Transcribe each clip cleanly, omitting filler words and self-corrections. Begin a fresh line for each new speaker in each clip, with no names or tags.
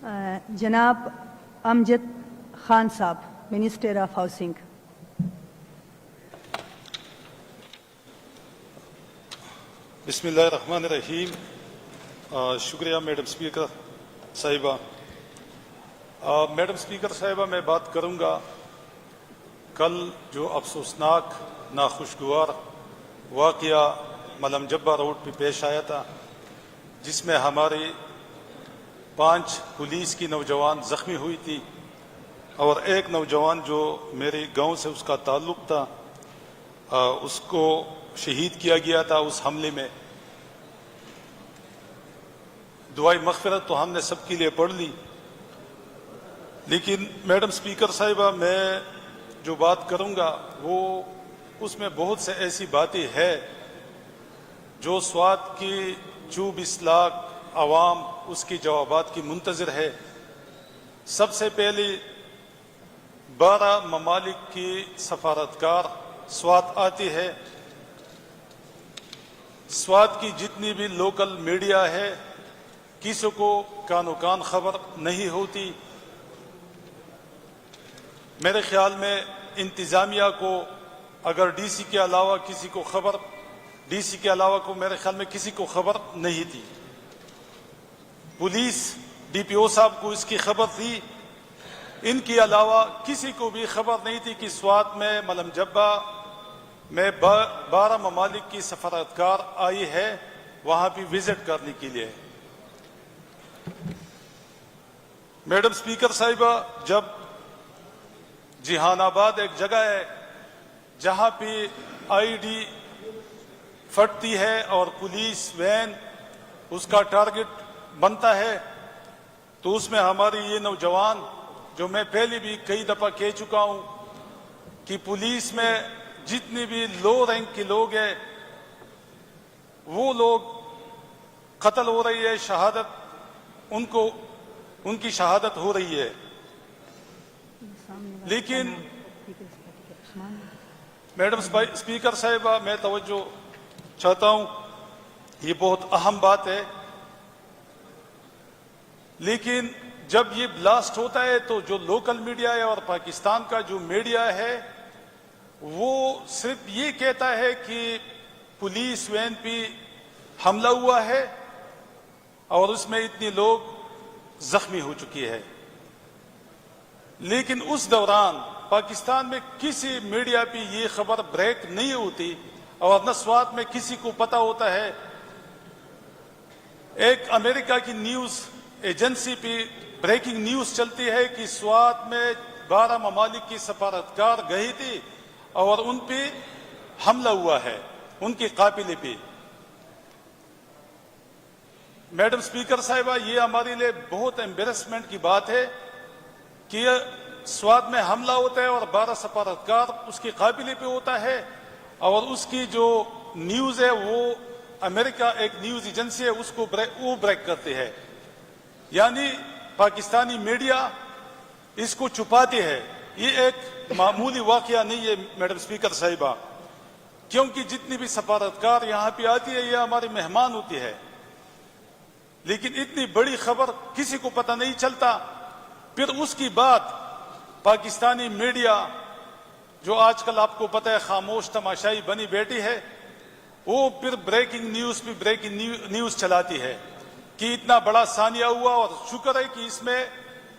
جناب امجد خان صاحب، minister of housing.
بسم اللہ الرحمن الرحیم۔ شکریہ میڈم اسپیکر صاحبہ۔ میڈم اسپیکر صاحبہ، میں بات کروں گا کل جو افسوسناک ناخوشگوار واقعہ ملم جبہ روڈ پہ پیش آیا تھا، جس میں ہماری 5 پولیس کی نوجوان زخمی ہوئی تھی اور ایک نوجوان جو میرے گاؤں سے اس کا تعلق تھا اس کو شہید کیا گیا تھا اس حملے میں۔ دعائے مغفرت تو ہم نے سب کے لیے پڑھ لی، لیکن میڈم اسپیکر صاحبہ میں جو بات کروں گا وہ اس میں بہت سے ایسی باتیں ہیں جو سوات کی 24 لاکھ عوام اس کی جوابات کی منتظر ہے۔ سب سے پہلے 12 ممالک کی سفارتکار سوات آتی ہے۔ سوات کی جتنی بھی لوکل میڈیا ہے کسی کو کان و کان خبر نہیں ہوتی۔ میرے خیال میں انتظامیہ کو اگر ڈی سی کے علاوہ کسی کو خبر، ڈی سی کے علاوہ کو میرے خیال میں کسی کو خبر نہیں تھی۔ پولیس ڈی پی او صاحب کو اس کی خبر تھی، ان کے علاوہ کسی کو بھی خبر نہیں تھی کہ سوات میں ملم جبہ میں 12 ممالک کی سفارتکار آئی ہے وہاں بھی وزٹ کرنے کے لیے۔ میڈم اسپیکر صاحبہ، جب جہان آباد ایک جگہ ہے جہاں پہ آئی ڈی پھٹتی ہے اور پولیس وین اس کا ٹارگٹ بنتا ہے، تو اس میں ہماری یہ نوجوان، جو میں پہلے بھی کئی دفعہ کہہ چکا ہوں کہ پولیس میں جتنے بھی لو رینک کے لوگ ہیں وہ لوگ قتل ہو رہی ہے، شہادت ان کی شہادت ہو رہی ہے۔ لیکن میڈم اسپیکر صاحبہ، میں توجہ چاہتا ہوں، یہ بہت اہم بات ہے، لیکن جب یہ بلاسٹ ہوتا ہے تو جو لوکل میڈیا ہے اور پاکستان کا جو میڈیا ہے وہ صرف یہ کہتا ہے کہ پولیس وین پہ حملہ ہوا ہے اور اس میں اتنے لوگ زخمی ہو چکی ہے۔ لیکن اس دوران پاکستان میں کسی میڈیا پہ یہ خبر بریک نہیں ہوتی اور نہ سوات میں کسی کو پتا ہوتا ہے۔ ایک امریکہ کی نیوز ایجنسی پہ بریکنگ نیوز چلتی ہے کہ سوات میں 12 ممالک کی سفارتکار گئی تھی اور ان پہ حملہ ہوا ہے، ان کے قافلے پہ۔ میڈم اسپیکر صاحبہ، یہ ہمارے لیے بہت ایمبیرسمنٹ کی بات ہے کہ سوات میں حملہ ہوتا ہے اور 12 سفارتکار اس کے قافلے پہ ہوتا ہے اور اس کی جو نیوز ہے وہ امریکہ ایک نیوز ایجنسی ہے اس کو وہ بریک کرتے ہیں۔ یعنی پاکستانی میڈیا اس کو چھپاتی ہے۔ یہ ایک معمولی واقعہ نہیں ہے میڈم اسپیکر صاحبہ، کیونکہ جتنی بھی سفارتکار یہاں پہ آتی ہے یہ ہمارے مہمان ہوتی ہے، لیکن اتنی بڑی خبر کسی کو پتہ نہیں چلتا۔ پھر اس کی بعد پاکستانی میڈیا، جو آج کل آپ کو پتہ ہے خاموش تماشائی بنی بیٹھی ہے، وہ پھر بریکنگ نیوز پہ بریکنگ نیوز چلاتی ہے کہ اتنا بڑا سانیہ ہوا اور شکر ہے کہ اس میں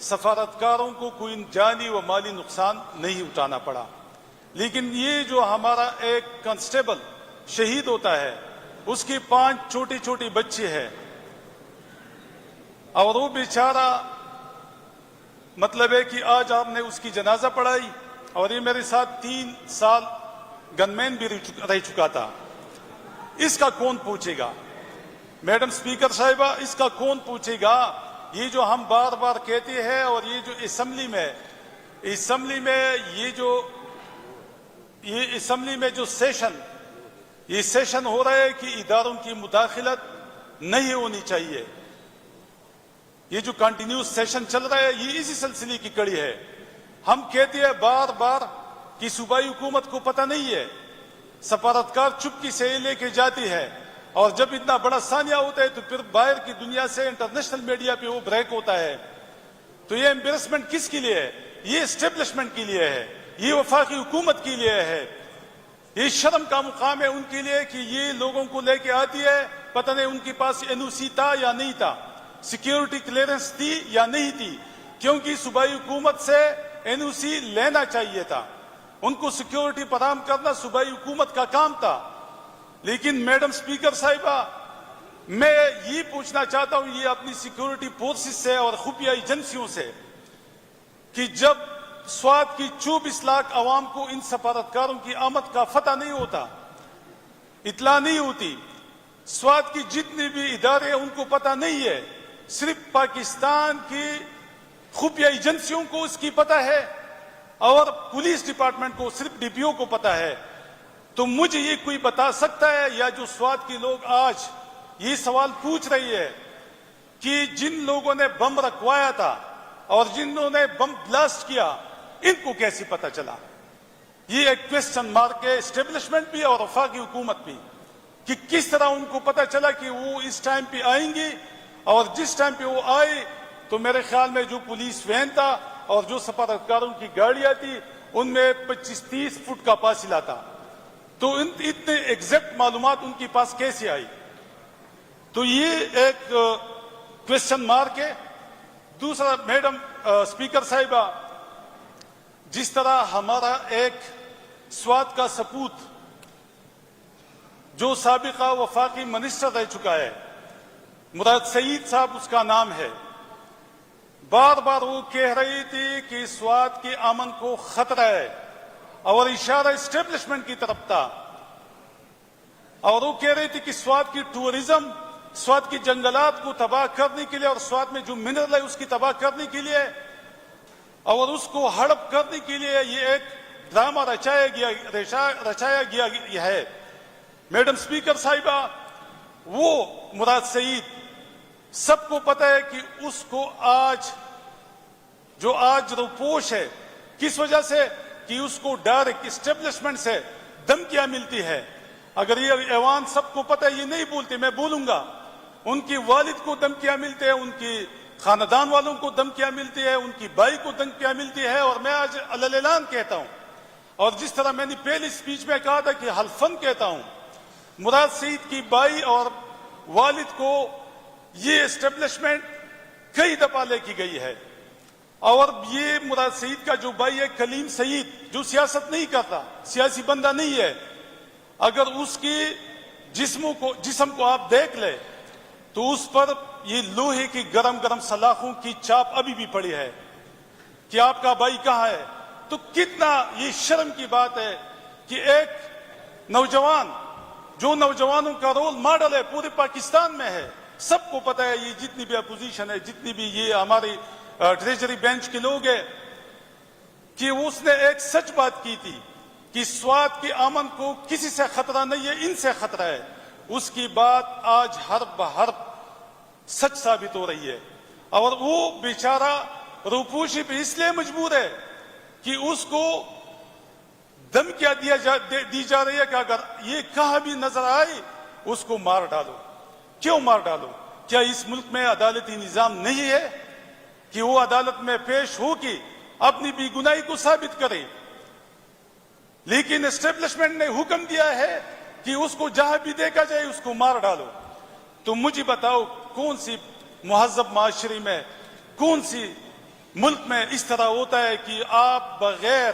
سفارتکاروں کو کوئی جانی و مالی نقصان نہیں اٹھانا پڑا۔ لیکن یہ جو ہمارا ایک کانسٹیبل شہید ہوتا ہے، اس کی 5 چھوٹی چھوٹی بچی ہے اور وہ بیچارہ، مطلب ہے کہ آج آپ نے اس کی جنازہ پڑھائی اور یہ میرے ساتھ 3 سال گن مین بھی رہ چکا تھا۔ اس کا کون پوچھے گا؟ میڈم اسپیکر صاحبہ، اس کا کون پوچھے گا؟ یہ جو ہم بار بار کہتے ہیں، اور یہ جو اسمبلی میں جو سیشن ہو رہا ہے کہ اداروں کی مداخلت نہیں ہونی چاہیے، یہ جو کنٹینیوس سیشن چل رہا ہے یہ اسی سلسلے کی کڑی ہے۔ ہم کہتے ہیں بار بار کہ صوبائی حکومت کو پتہ نہیں ہے، سفارتکار چپکی سے لے کے جاتی ہے، اور جب اتنا بڑا سانیہ ہوتا ہے تو پھر باہر کی دنیا سے انٹرنیشنل میڈیا پہ وہ بریک ہوتا ہے۔ تو یہ ایمبیرسمنٹ کس کے لیے ہے؟ یہ اسٹیبلشمنٹ کے لیے ہے، یہ وفاقی حکومت کے لیے ہے، یہ شرم کا مقام ہے ان کے لیے کہ یہ لوگوں کو لے کے آتی ہے، پتہ نہیں ان کے پاس NOC تھا یا نہیں تھا، سیکیورٹی کلیئرنس تھی یا نہیں تھی، کیونکہ صوبائی حکومت سے NOC لینا چاہیے تھا، ان کو سیکیورٹی فراہم کرنا صوبائی حکومت کا کام تھا۔ لیکن میڈم اسپیکر صاحبہ، میں یہ پوچھنا چاہتا ہوں یہ اپنی سیکیورٹی فورسز سے اور خفیہ ایجنسیوں سے کہ جب سوات کی 24 لاکھ عوام کو ان سفارتکاروں کی آمد کا فتح نہیں ہوتا، اطلاع نہیں ہوتی، سوات کی جتنے بھی ادارے ان کو پتہ نہیں ہے، صرف پاکستان کی خفیہ ایجنسیوں کو اس کی پتہ ہے اور پولیس ڈپارٹمنٹ کو، صرف DPO کو پتہ ہے، تو مجھے یہ کوئی بتا سکتا ہے یا جو سوات کے لوگ آج یہ سوال پوچھ رہی ہے کہ جن لوگوں نے بم رکھوایا تھا اور جنہوں نے بم بلاسٹ کیا ان کو کیسے پتہ چلا؟ یہ ایک کوسچن مارک ہے اسٹیبلشمنٹ بھی اور وفاقی حکومت بھی کہ کس طرح ان کو پتہ چلا کہ وہ اس ٹائم پہ آئیں گی، اور جس ٹائم پہ وہ آئے تو میرے خیال میں جو پولیس وین تھا اور جو سفارتکاروں کی گاڑیاں تھی ان میں 25-30 فٹ کا فاصلہ تھا، تو اتنے ایگزیکٹ معلومات ان کے پاس کیسے آئی؟ تو یہ ایک کوسچن مارک ہے۔ دوسرا میڈم اسپیکر صاحبہ، جس طرح ہمارا ایک سوات کا سپوت جو سابقہ وفاقی منسٹر رہ چکا ہے، مراد سعید صاحب اس کا نام ہے، بار بار وہ کہہ رہی تھی کہ سوات کی امن کو خطرہ ہے اور اشارہ اسٹیبلشمنٹ کی طرف تھا، اور وہ کہہ رہی تھی کہ سوات کی ٹورزم، سوات کی جنگلات کو تباہ کرنے کے لیے اور سوات میں جو منرل ہے اس کی تباہ کرنے کے لیے اور اس کو ہڑپ کرنے کے لیے یہ ایک ڈرامہ رچایا گیا ہے۔ میڈم اسپیکر صاحبہ، وہ مراد سعید سب کو پتہ ہے کہ اس کو آج روپوش ہے، کس وجہ سے کہ اس کو ڈائریکٹ اسٹیبلشمنٹ سے دھمکیاں ملتی ہے۔ اگر یہ ایوان سب کو پتہ ہے، یہ نہیں بولتے، میں بولوں گا، ان کی والد کو دھمکیاں ملتے ہیں، ان کی خاندان والوں کو دھمکیاں ملتی ہے، ان کی بھائی کو دھمکیاں ملتی ہے، اور میں آج علیہ اعلان کہتا ہوں، اور جس طرح میں نے پہلی سپیچ میں کہا تھا کہ حلفاً کہتا ہوں، مراد سعید کی بھائی اور والد کو یہ اسٹیبلشمنٹ کئی دفعہ لے کی گئی ہے، اور یہ مراد سعید کا جو بھائی ہے کلیم سعید، جو سیاست نہیں کرتا، سیاسی بندہ نہیں ہے، اگر اس کی جسم کو آپ دیکھ لیں تو اس پر یہ لوہے کی گرم سلاخوں کی چاپ ابھی بھی پڑی ہے کہ آپ کا بھائی کہاں ہے۔ تو کتنا یہ شرم کی بات ہے کہ ایک نوجوان جو نوجوانوں کا رول ماڈل ہے پورے پاکستان میں ہے، سب کو پتہ ہے، یہ جتنی بھی اپوزیشن ہے، جتنی بھی یہ ہماری ٹریجری بینچ کے لوگ ہیں، کہ اس نے ایک سچ بات کی تھی کہ سوات کی امن کو کسی سے خطرہ نہیں ہے، ان سے خطرہ ہے، اس کی بات آج حرف بحرف سچ ثابت ہو رہی ہے، اور وہ بیچارہ روپوشی پہ اس لیے مجبور ہے کہ اس کو دھمکیاں دی جا رہی ہے کہ اگر یہ کہاں بھی نظر آئی اس کو مار ڈالو۔ کیوں مار ڈالو؟ کیا اس ملک میں عدالتی نظام نہیں ہے کہ وہ عدالت میں پیش ہو کے اپنی بے گناہی کو ثابت کرے؟ لیکن اسٹیبلشمنٹ نے حکم دیا ہے کہ اس کو جہاں بھی دیکھا جائے اس کو مار ڈالو۔ تو مجھے بتاؤ کون سی مہذب معاشرے میں، کون سی ملک میں اس طرح ہوتا ہے کہ آپ بغیر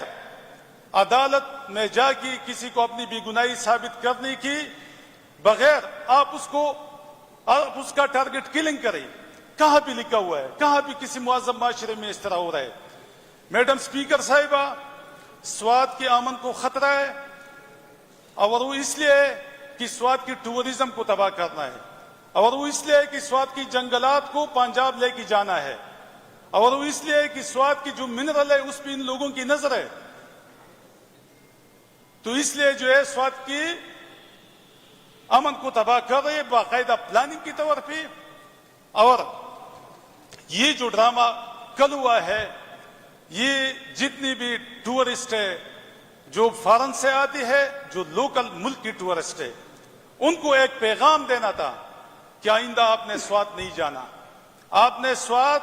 عدالت میں جا کے کسی کو اپنی بے گناہی ثابت کرنے کی بغیر آپ اس کا ٹارگٹ کلنگ کریں؟ کہاں بھی لکھا ہوا ہے؟ کہاں بھی کسی مہذب معاشرے میں اس طرح ہو رہا ہے؟ میڈم اسپیکر صاحبہ، سوات کے امن کو خطرہ ہے، اور وہ اس لیے کہ سوات کی ٹورزم کو تباہ کرنا ہے، اور وہ اس لیے کہ سوات کی جنگلات کو پنجاب لے کے جانا ہے، اور وہ اس لیے کہ سوات کی جو منرل ہے اس پہ ان لوگوں کی نظر ہے، تو اس لیے جو ہے سوات کی امن کو تباہ کر رہے باقاعدہ پلاننگ کی طور پہ۔ اور یہ جو ڈرامہ کل ہوا ہے، یہ جتنی بھی ٹورسٹ ہے جو فارن سے آتی ہے، جو لوکل ملک کی ٹورسٹ ہے، ان کو ایک پیغام دینا تھا کہ آئندہ آپ نے سوات نہیں جانا، آپ نے سوات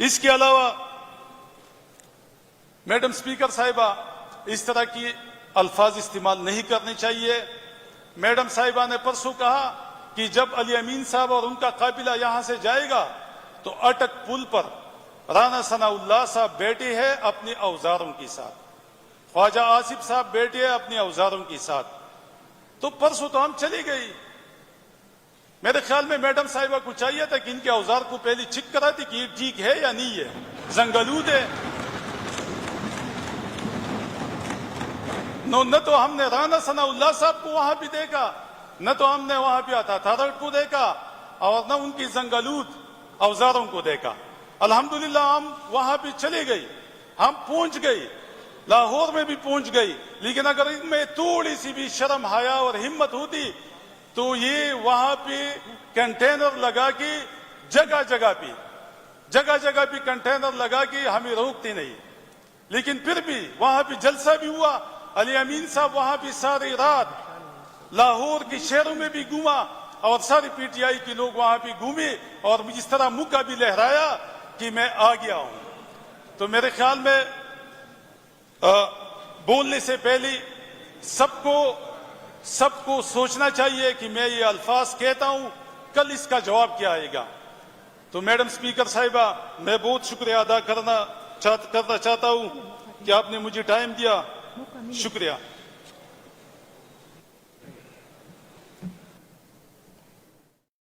اس کے علاوہ میڈم اسپیکر صاحبہ اس طرح کی الفاظ استعمال نہیں کرنے چاہیے. میڈم صاحبہ نے پرسوں کہا کہ جب علی امین صاحب اور ان کا قافلہ یہاں سے جائے گا تو اٹک پل پر رانا ثناء اللہ صاحب بیٹھے ہیں اپنے اوزاروں کے ساتھ, خواجہ آصف صاحب بیٹھے ہیں اپنے اوزاروں کے ساتھ. تو پرسوں تو ہم چلی گئی. میرے خیال میں میڈم صاحبہ کو چاہیے تھا کہ ان کے اوزار کو پہلے چیک کراتی کہ یہ ٹھیک ہے یا نہیں ہے, زنگلود ہے. نہ تو ہم نے رانا ثناء اللہ صاحب کو وہاں بھی دیکھا, نہ تو ہم نے وہاں پہ آتا تھارٹ کو دیکھا, اور نہ ان کی زنگلود اوزاروں کو دیکھا. الحمدللہ ہم وہاں پہ چلے گئی, ہم پہنچ گئی, لاہور میں بھی پہنچ گئی. لیکن اگر ان میں تھوڑی سی بھی شرم حیا اور ہمت ہوتی تو یہ وہاں پہ کنٹینر لگا کے جگہ جگہ پہ کنٹینر لگا کے ہمیں روکتے نہیں. لیکن پھر بھی وہاں پہ جلسہ بھی ہوا. علی امین صاحب وہاں پہ ساری رات لاہور کے شہروں میں بھی گھوما اور ساری پی ٹی آئی کے لوگ وہاں پہ گھومے اور اس طرح موقع بھی لہرایا کہ میں آ گیا ہوں. تو میرے خیال میں بولنے سے پہلے سب کو سوچنا چاہیے کہ میں یہ الفاظ کہتا ہوں, کل اس کا جواب کیا آئے گا. تو میڈم اسپیکر صاحبہ, میں بہت شکریہ ادا کرنا چاہتا ہوں کہ آپ نے مجھے ٹائم دیا. شکریہ.